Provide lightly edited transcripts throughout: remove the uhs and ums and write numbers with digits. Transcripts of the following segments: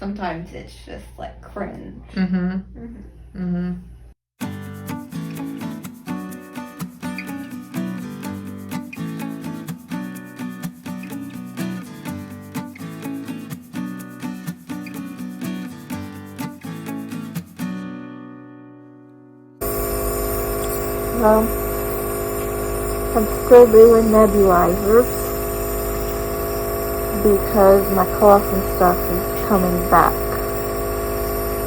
sometimes it's just like cringe. Well, I'm still doing nebulizers because my cough and stuff is coming back.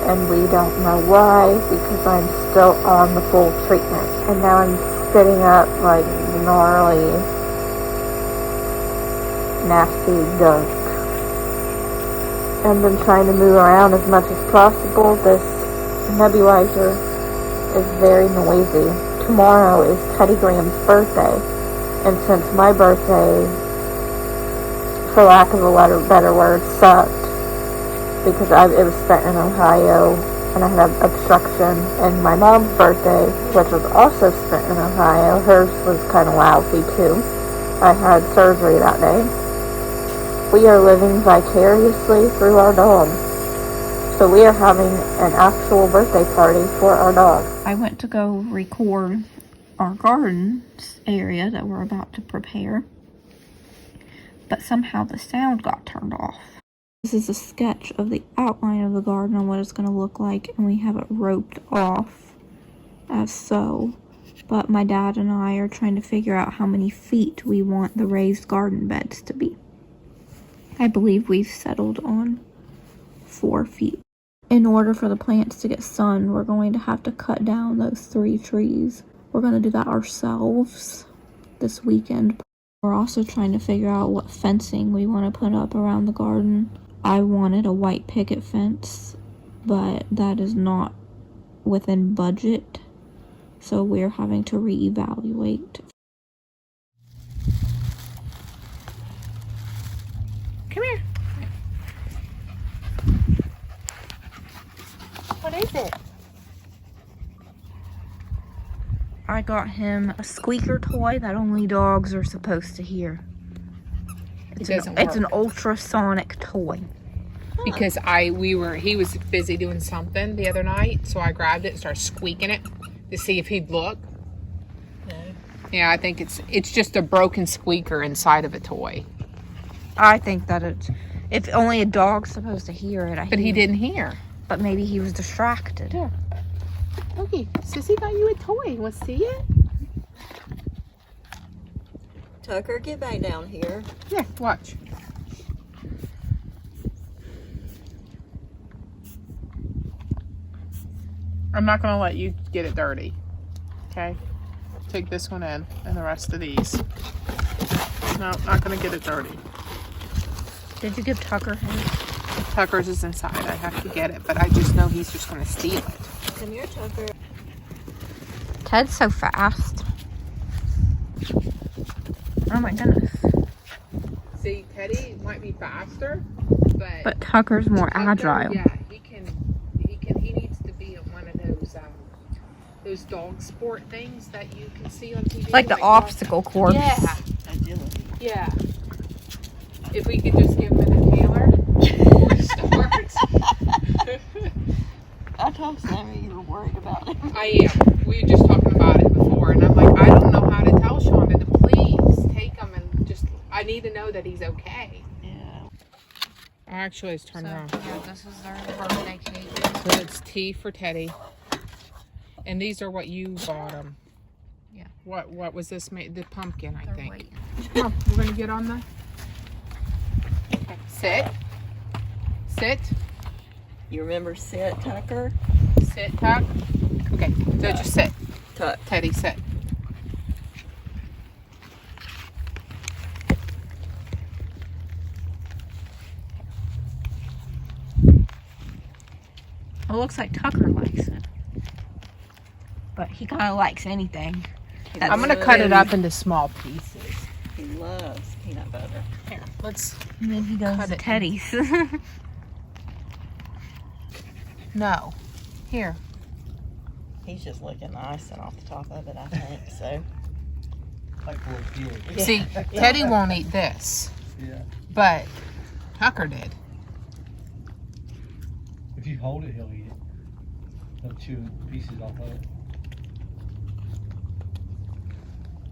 And we don't know why, because I'm still on the full treatment. And now I'm spitting up like gnarly, nasty gunk. And then trying to move around as much as possible. This nebulizer is very noisy. Tomorrow is Teddy Graham's birthday, and since my birthday, for lack of a better word, sucked, because it was spent in Ohio, and I had obstruction, and my mom's birthday, which was also spent in Ohio, hers was kind of lousy too. I had surgery that day. We are living vicariously through our dog. So we are having an actual birthday party for our dog. I went to go record our gardens area that we're about to prepare, but somehow the sound got turned off. This is a sketch of the outline of the garden and what it's going to look like, and we have it roped off as so. But my dad and I are trying to figure out how many feet we want the raised garden beds to be. I believe we've settled on 4 feet. In order for the plants to get sun, we're going to have to cut down those 3 trees. We're going to do that ourselves this weekend. We're also trying to figure out what fencing we want to put up around the garden. I wanted a white picket fence, but that is not within budget, so we're having to reevaluate. Come here. What is it? I got him a squeaker toy that only dogs are supposed to hear. It's an ultrasonic toy. Because he was busy doing something the other night, so I grabbed it and started squeaking it to see if he'd look. No. Yeah, I think it's just a broken squeaker inside of a toy. I think that if only a dog's supposed to hear it. But he didn't hear. But maybe he was distracted. Yeah. Okay, Sissy got you a toy. Want to see it? Tucker, get back down here. Yeah, watch. I'm not going to let you get it dirty. Okay? Take this one in and the rest of these. No, not going to get it dirty. Did you give Tucker his? Tucker's is inside. I have to get it, but I just know he's just going to steal it. Come here, Tucker. Ted's so fast. Oh my goodness. See, Teddy might be faster, but Tucker's more agile. Yeah, he needs to be in one of those dog sport things that you can see on TV. Like the obstacle course. Yeah. Yeah. If we could just give him an inhaler before he starts. I told Sammy you were worried about it. I am. We were just talking about it before, and I'm like, I don't know how to tell Shonda to please take him and just, I need to know that he's okay. Yeah. Actually, it's turned around. Yeah, this is their birthday cake. So it's tea for Teddy. And these are what you bought him. Yeah. What was this made? The pumpkin, I think. White. Come on, we're going to get on the... Okay, sit. Sit. You remember sit, Tucker? Sit, Tuck. Okay, so just sit. Tuck. Teddy, sit. It looks like Tucker likes it. But he kind of likes anything. I'm going to cut it up into small pieces. He loves peanut butter. Here, let's... And then he goes Cut to it. Teddy's. No. Here. He's just licking the icing off the top of it, I think, so. See, Teddy won't eat this. Yeah. But Tucker did. If you hold it, he'll eat it. He'll chew pieces off of it.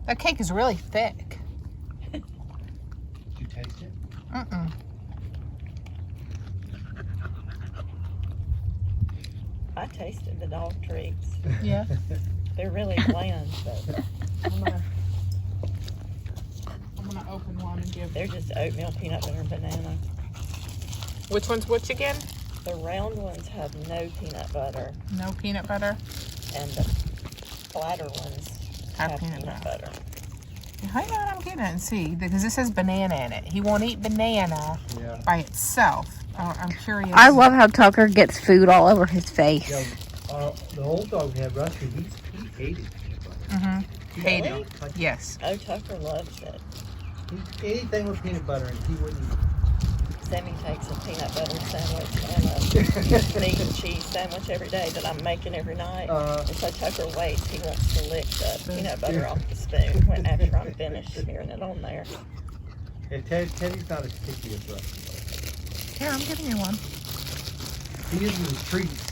That cake is really thick. Did you taste it? Mm-mm. I tasted the dog treats. Yeah. They're really bland, but I'm gonna open one and give. they're just oatmeal, peanut butter, and banana. Which one's which again? The round ones have no peanut butter, No peanut butter. and the flatter ones have peanut butter. Hang on, I'm getting it and see because this says banana in it. He won't eat banana by itself. I'm curious. I love how Tucker gets food all over his face. Yeah, the old dog we had, Rusty, he hated peanut butter. Mm-hmm. Hate Really? it. Yes. Oh, Tucker loves it. Anything with peanut butter, and he wouldn't. Sammy takes a peanut butter sandwich and a meat and cheese sandwich every day that I'm making every night. And so Tucker waits. He wants to lick the peanut butter off the spoon after I'm finished smearing it on there. Yeah, Teddy's not as picky as Rusty. Here, I'm giving you one. He uses his treats.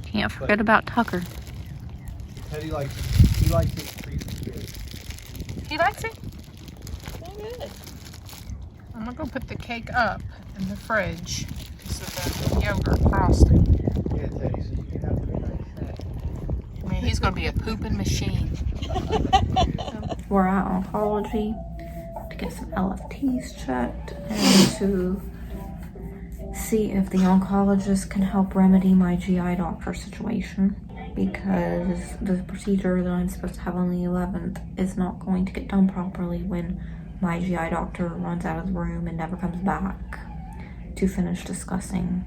Can't forget about Tucker. Teddy likes his treats good. He likes it. So good. I'm gonna go put the cake up in the fridge. This is the yogurt frosting. Yeah, Teddy, so you can have a nice snack. I mean, he's gonna be a pooping machine. We're at oncology to get some LFTs checked and to see if the oncologist can help remedy my GI doctor situation, because the procedure that I'm supposed to have on the 11th is not going to get done properly when my GI doctor runs out of the room and never comes back to finish discussing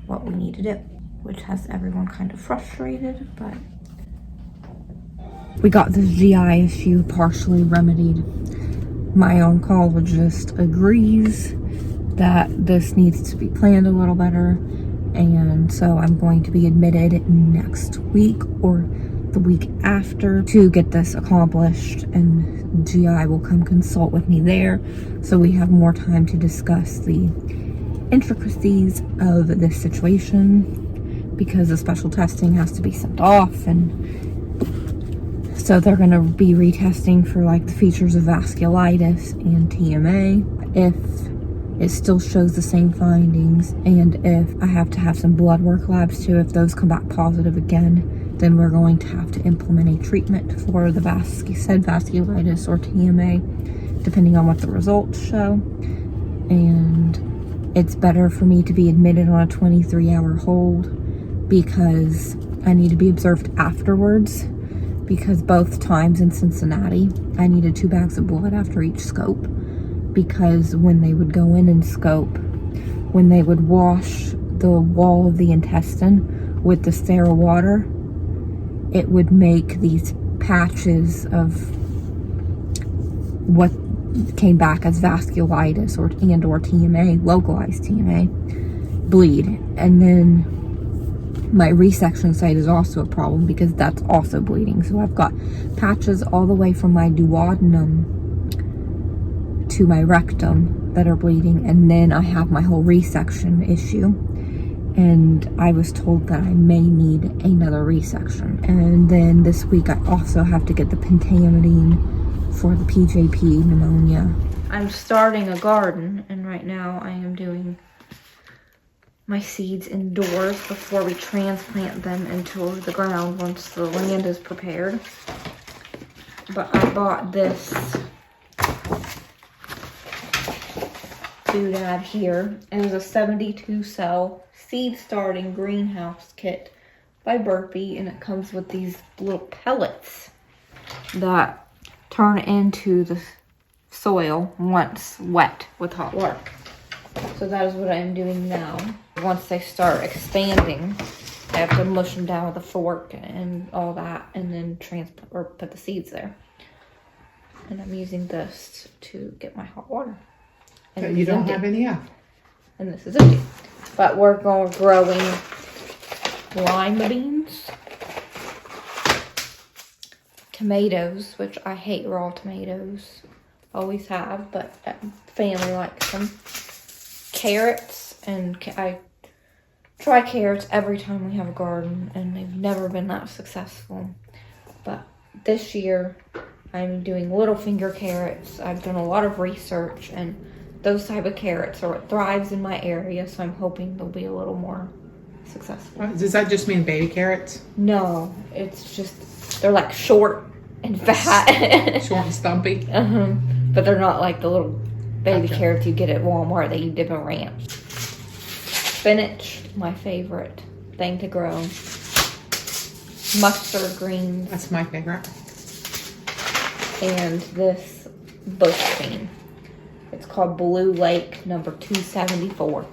what we need to do, which has everyone kind of frustrated, but we got this GI issue partially remedied. My oncologist agrees that this needs to be planned a little better, and so I'm going to be admitted next week or the week after to get this accomplished, and GI will come consult with me there so we have more time to discuss the intricacies of this situation, because the special testing has to be sent off, and so they're going to be retesting for like the features of vasculitis and TMA. If it still shows the same findings, and if I have to have some blood work labs too, if those come back positive again, then we're going to have to implement a treatment for the said vasculitis or TMA, depending on what the results show. And it's better for me to be admitted on a 23-hour hold because I need to be observed afterwards, because both times in Cincinnati, I needed 2 bags of blood after each scope, because when they would go in and scope, when they would wash the wall of the intestine with the sterile water, it would make these patches of what came back as vasculitis or TMA, localized TMA, bleed. And then my resection site is also a problem because that's also bleeding. So I've got patches all the way from my duodenum to my rectum that are bleeding, and then I have my whole resection issue. And I was told that I may need another resection. And then this week I also have to get the Pentamidine for the PJP pneumonia. I'm starting a garden, and right now I am doing my seeds indoors before we transplant them into the ground once the land is prepared. But I bought this doodad here. It was a 72 cell seed starting greenhouse kit by Burpee, and it comes with these little pellets that turn into the soil once wet with hot water. So that is what I am doing now. Once they start expanding, I have to mush them down with a fork and all that, and then transplant or put the seeds there. And I'm using this to get my hot water. And You don't have any up. And this is empty. But we're growing lima beans, tomatoes, which I hate raw tomatoes, always have, but family likes them. Carrots, and I try carrots every time we have a garden, and they've never been that successful. But this year, I'm doing little finger carrots. I've done a lot of research, and those type of carrots are what thrives in my area, so I'm hoping they'll be a little more successful. Does that just mean baby carrots? No, it's just, they're like short and fat. Short and stumpy? But they're not like the little baby Gotcha. carrots you get at Walmart that you dip in ranch. Spinach, my favorite thing to grow. Mustard greens. That's my favorite. And this bush bean. It's called Blue Lake number 274.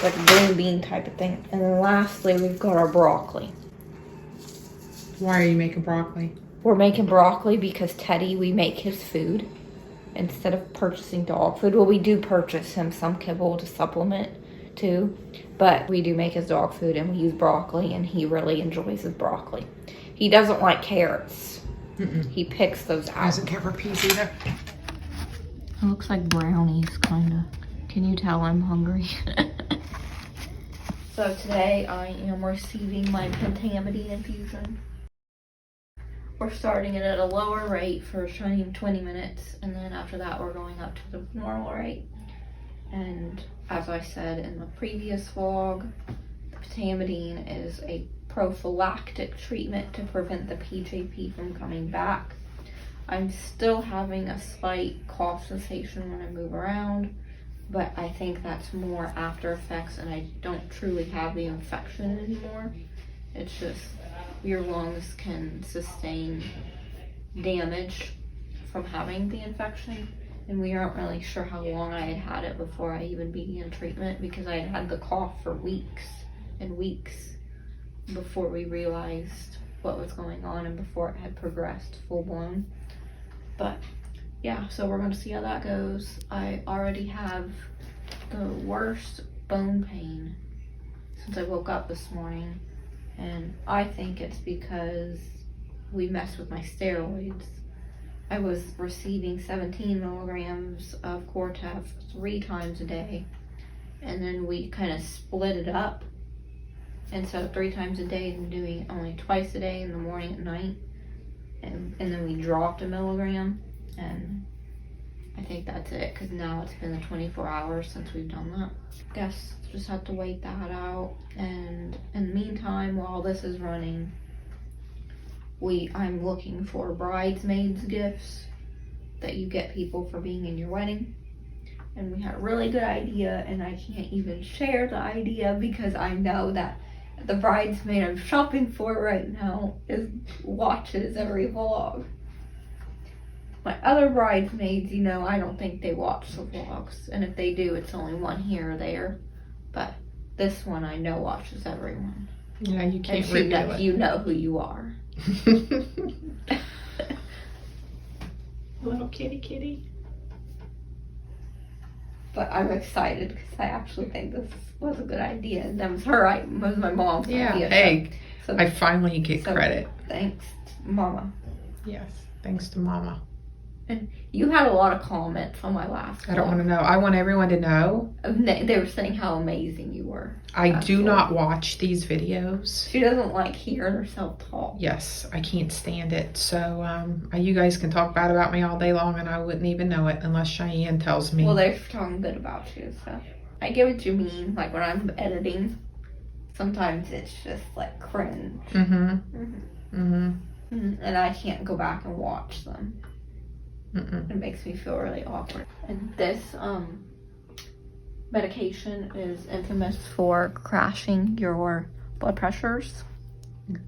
Like a green bean type of thing. And then lastly, we've got our broccoli. Why are you making broccoli? We're making broccoli because Teddy, we make his food instead of purchasing dog food. Well, we do purchase him some kibble to supplement too, but we do make his dog food and we use broccoli, and he really enjoys his broccoli. He doesn't like carrots. He picks those out. Doesn't care for peas either. It looks like brownies, kind of. Can you tell I'm hungry? So today I am receiving my Pentamidine infusion. We're starting it at a lower rate for 20 minutes, and then after that we're going up to the normal rate. And as I said in the previous vlog, the Pentamidine is a prophylactic treatment to prevent the PJP from coming back. I'm still having a slight cough sensation when I move around, but I think that's more after effects, and I don't truly have the infection anymore. It's just your lungs can sustain damage from having the infection, and we aren't really sure how long I had had it before I even began treatment, because I had had the cough for weeks and weeks before we realized what was going on and before it had progressed full blown. But yeah, so we're going to see how that goes. I already have the worst bone pain since I woke up this morning, and I think it's because we messed with my steroids. I was receiving 17 milligrams of Cortef 3 times a day, and then we kind of split it up. And so 3 times a day, and doing it only twice a day, in the morning and night. And then we dropped a milligram, and I think that's it, because now it's been the 24 hours since we've done that. Guess just have to wait that out. And in the meantime, while this is running, I'm looking for bridesmaids gifts that you get people for being in your wedding. And we had a really good idea, and I can't even share the idea because I know that the bridesmaid I'm shopping for right now watches every vlog. My other bridesmaids, I don't think they watch the vlogs, and if they do, it's only one here or there. But this one I know watches everyone. Yeah, you can't and reveal it. You know who you are. Little kitty. But I'm excited because I actually think this was a good idea, and that was my mom's idea. Hey, so I finally get credit. Thanks, Mama. Yes, thanks to Mama. And you had a lot of comments on my last I don't vlog. want to know. I want everyone to know. They were saying how amazing you were. I do not watch these videos. She doesn't like hearing herself talk. Yes, I can't stand it. So you guys can talk bad about me all day long, and I wouldn't even know it unless Cheyenne tells me. Well, they're talking good about you, so I get what you mean. Like when I'm editing, sometimes it's just like cringe. And I can't go back and watch them. It makes me feel really awkward. And this medication is infamous for crashing your blood pressures.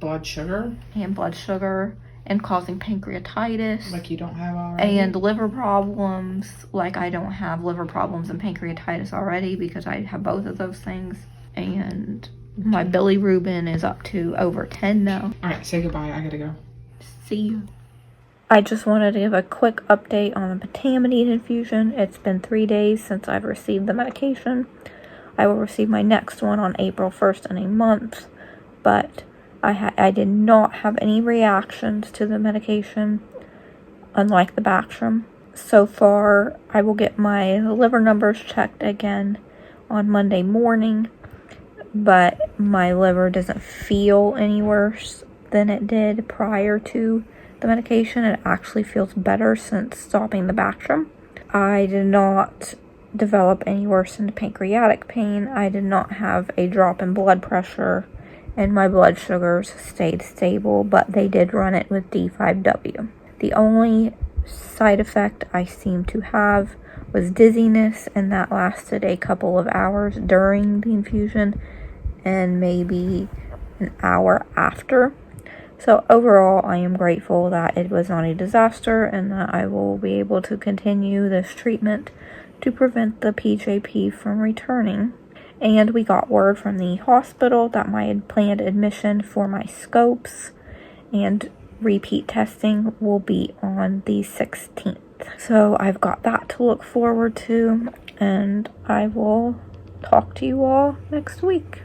Blood sugar? And blood sugar, and causing pancreatitis. Like you don't have already? And liver problems. Like I don't have liver problems and pancreatitis already because I have both of those things. And my bilirubin is up to over 10 now. Alright, say goodbye. I gotta go. See you. I just wanted to give a quick update on the Pentamidine infusion. It's been 3 days since I've received the medication. I will receive my next one on April 1st in a month, but I did not have any reactions to the medication, unlike the Bactrim. So far, I will get my liver numbers checked again on Monday morning, but my liver doesn't feel any worse than it did prior to the medication. It actually feels better since stopping the Bactrim. I did not develop any worsened pancreatic pain. I did not have a drop in blood pressure, and my blood sugars stayed stable, but they did run it with D5W. The only side effect I seemed to have was dizziness, and that lasted a couple of hours during the infusion and maybe an hour after. So overall, I am grateful that it was not a disaster and that I will be able to continue this treatment to prevent the PJP from returning. And we got word from the hospital that my planned admission for my scopes and repeat testing will be on the 16th. So I've got that to look forward to, and I will talk to you all next week.